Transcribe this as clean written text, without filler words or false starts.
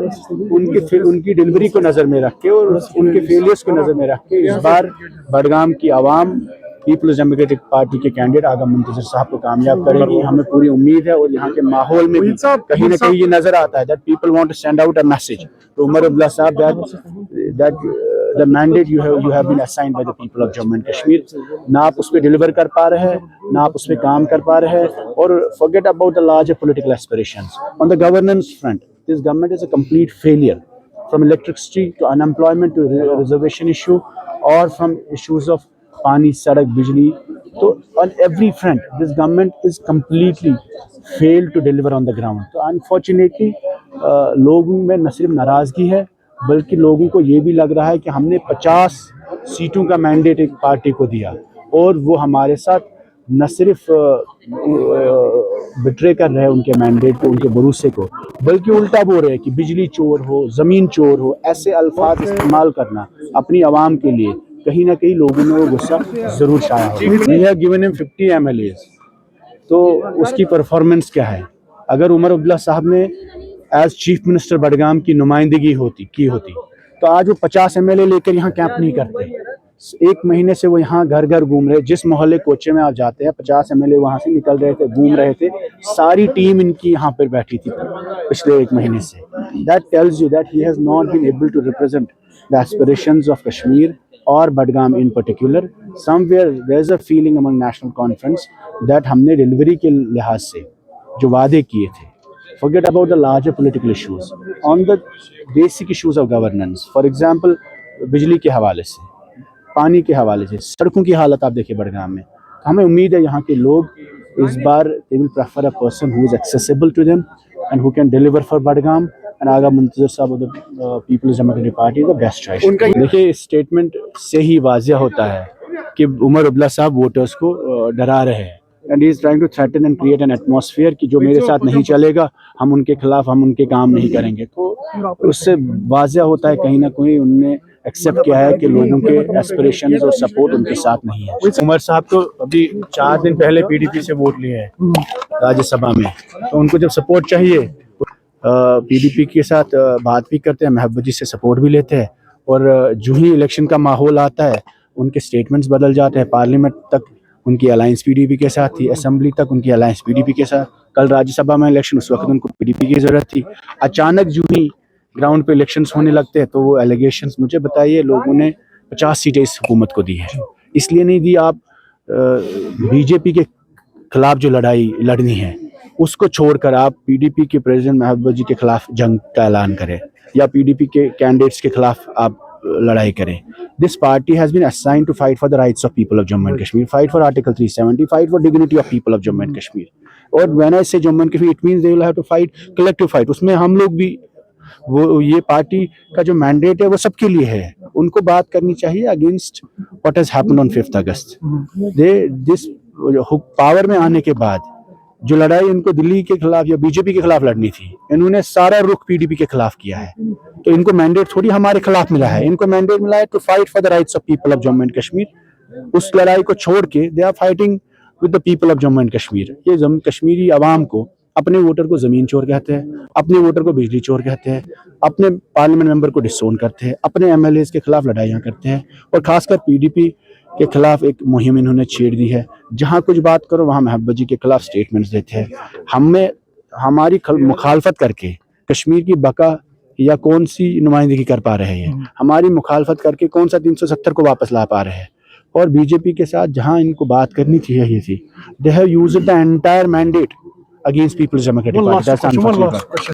उनकी डिलीवरी को नज़र में रख के और उनके फेलियर्स को नज़र में रख के इस बार बडगाम की आवाम पीपल्स डेमोक्रेटिक पार्टी के कैंडिडेट आगा मुंतजर साहब को कामयाब करेगी। हमें पूरी उम्मीद है और यहाँ के माहौल में भी कहीं ना कहीं ये नजर आता है that people want to send out a message to Umar Abdullah साहब that the mandate you have been assigned by the people of Jammu and Kashmir, ना आप उस पर डिलीवर कर पा रहे हैं, ना आप उस पर काम कर पा रहे हैं। और forget about the larger political aspirations on the governance front. This government is a complete failure, from electricity to unemployment to reservation issue, or from issues of pani, sadak, bijli. So on every front, this government is completely failed to deliver on the ground. So unfortunately, लोगों में न सिर्फ नाराज़गी है बल्कि लोगों को ये भी लग रहा है कि हमने 50 सीटों का मैंडेट एक पार्टी को दिया और वो हमारे साथ न सिर्फ बिट्रे कर रहे हैं उनके मैंडेट को, उनके भरोसे को, बल्कि उल्टा बोल रहे हैं कि बिजली चोर हो, ज़मीन चोर हो। ऐसे अल्फाज इस्तेमाल करना अपनी आवाम के लिए कहीं ना कहीं लोगों में वो गुस्सा ज़रूर छाया हो। We have given him 50 MLAs, तो उसकी परफॉर्मेंस क्या है? अगर उमर अब्दुल्ला साहब ने एज चीफ मिनिस्टर बडगाम की नुमाइंदगी की होती तो आज वो 50 MLA लेकर यहाँ कैंप नहीं करते। एक महीने से वो यहाँ घर घर घूम रहे, जिस मोहल्ले कोचे में आप जाते हैं 50 MLA वहाँ से निकल रहे थे, घूम रहे थे। सारी टीम इनकी यहाँ पर बैठी थी पिछले एक महीने से। That tells you that he has not been able to represent the aspirations of Kashmir और Budgam in particular. Somewhere there is a feeling among National Conference that हमने डिलीवरी के लिहाज से जो वादे किए थे, forget about the larger political issues, on the basic issues of governance, for example बिजली के हवाले से, पानी के हवाले से, सड़कों की हालत आप देखिए बडगाम में। हमें उम्मीद है यहाँ के लोग इस बार they will prefer a person who is accessible to them and who can deliver for Badgam, and आगा मुंतजर साहब of the People's Democratic Party is the best choice। देखिए इस स्टेटमेंट से ही वाज़िया होता है कि उमर अब्दुल्ला साहब वोटर्स को डरा रहे हैं, and he is trying to threaten and create an atmosphere कि जो मेरे साथ नहीं चलेगा हम उनके खिलाफ, हम उनके काम नहीं करेंगे। तो उससे वाज़िया होता है कहीं ना कहीं उनने एक्सेप्ट किया है कि लोगों के एस्पिरेशंस और सपोर्ट उनके साथ नहीं है। उमर साहब तो अभी 4 दिन पहले PDP से वोट लिए हैं राज्यसभा में, तो उनको जब सपोर्ट चाहिए PDP के साथ बात भी करते हैं, महबूब जी से सपोर्ट भी लेते हैं, और जो ही इलेक्शन का माहौल आता है उनके स्टेटमेंट्स बदल जाते हैं। पार्लियामेंट तक उनकी अलायंस PDP के साथ थी, असेंबली तक उनकी अलायंस PDP के साथ, कल राज्यसभा में इलेक्शन, उस वक्त उनको PDP की ज़रूरत थी। अचानक जो ही ग्राउंड पे इलेक्शंस होने लगते हैं तो वो एलिगेशंस, मुझे बताइए लोगों ने 50 सीटें इस हुकूमत को दी है, इसलिए नहीं दी आप BJP के खिलाफ जो लड़ाई लड़नी है उसको छोड़कर आप PDP के प्रेसिडेंट महबूब जी के खिलाफ जंग का ऐलान करें या PDP के कैंडिडेट्स के खिलाफ आप लड़ाई करें। This party has been assigned to fight for the rights of people of Jammu and Kashmir, fight for Article 370, fight for dignity of people of Jammu and Kashmir. और when I say Jammu and Kashmir, it means they will have to fight collective fight. उसमें हम लोग भी, वो ये party का जो mandate है वो सबके लिए है, उनको बात करनी चाहिए against what has happened on 5th August. This power में आने के बाद जो लड़ाई इनको दिल्ली के खिलाफ या BJP के खिलाफ लड़नी थी, इन्होंने सारा रुख PDP के खिलाफ किया है। तो इनको मैंडेट थोड़ी हमारे खिलाफ मिला है, इनको मैंडेट मिला है to fight for the rights of people of Jammu and Kashmir. उस लड़ाई को छोड़ के they are fighting with the people of Jammu and Kashmir. ये कश्मीरी आवाम को, अपने वोटर को ज़मीन चोर कहते हैं, अपने वोटर को बिजली चोर कहते हैं, अपने पार्लियामेंट मेंबर को डिसोन करते हैं, अपने MLAs के खिलाफ लड़ाइयाँ करते हैं, और खासकर PDP के खिलाफ एक मुहिम इन्होंने छेड़ दी है। जहाँ कुछ बात करो वहाँ महबूब जी के खिलाफ स्टेटमेंट्स देते हैं। हमें हमारी मुखालफत करके कश्मीर की बका या कौन सी नुमाइंदगी कर पा रहे हैं, हमारी मुखालफत करके कौन सा 370 को वापस ला पा रहे हैं। और BJP के साथ जहाँ इनको बात करनी थी, they have used the entire mandate against Peoples Democratic party.